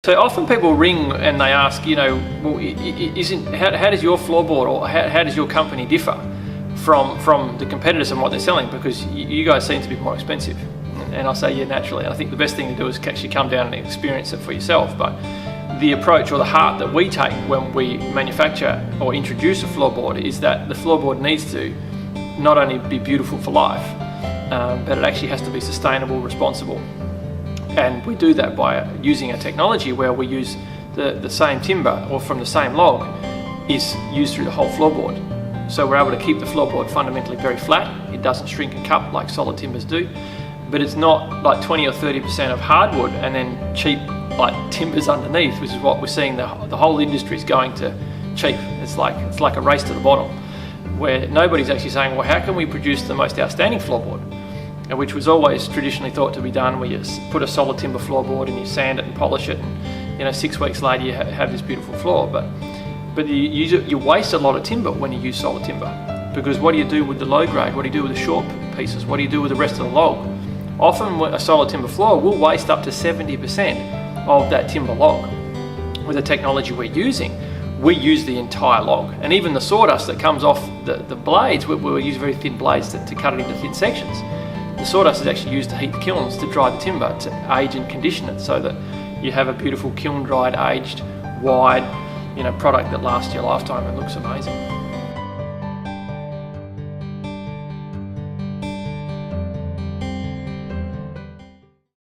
So often people ring and they ask, well, how does your floorboard or how does your company differ from the competitors and what they're selling? Because you guys seem to be more expensive. And I say, yeah, naturally. I think the best thing to do is actually come down and experience it for yourself. But the approach or the heart that we take when we manufacture or introduce a floorboard is that the floorboard needs to not only be beautiful for life, but it actually has to be sustainable, responsible. And we do that by using a technology where we use the same timber or from the same log is used through the whole floorboard. So we're able to keep the floorboard fundamentally very flat. It doesn't shrink and cup like solid timbers do, but it's not like 20 or 30% of hardwood and then cheap like timbers underneath, which is what we're seeing the whole industry is going to cheap. It's like a race to the bottom, where nobody's actually saying, well, how can we produce the most outstanding floorboard? And which was always traditionally thought to be done where you put a solid timber floorboard and you sand it and polish it, and 6 weeks later you have this beautiful floor. But you waste a lot of timber when you use solid timber, because what do you do with the low grade? What do you do with the short pieces? What do you do with the rest of the log? Often a solid timber floor will waste up to 70% of that timber log. With the technology we're using, we use the entire log, and even the sawdust that comes off the blades, we use very thin blades to cut it into thin sections. The sawdust is actually used to heat the kilns to dry the timber, to age and condition it, so that you have a beautiful kiln dried, aged, wide, product that lasts your lifetime and looks amazing.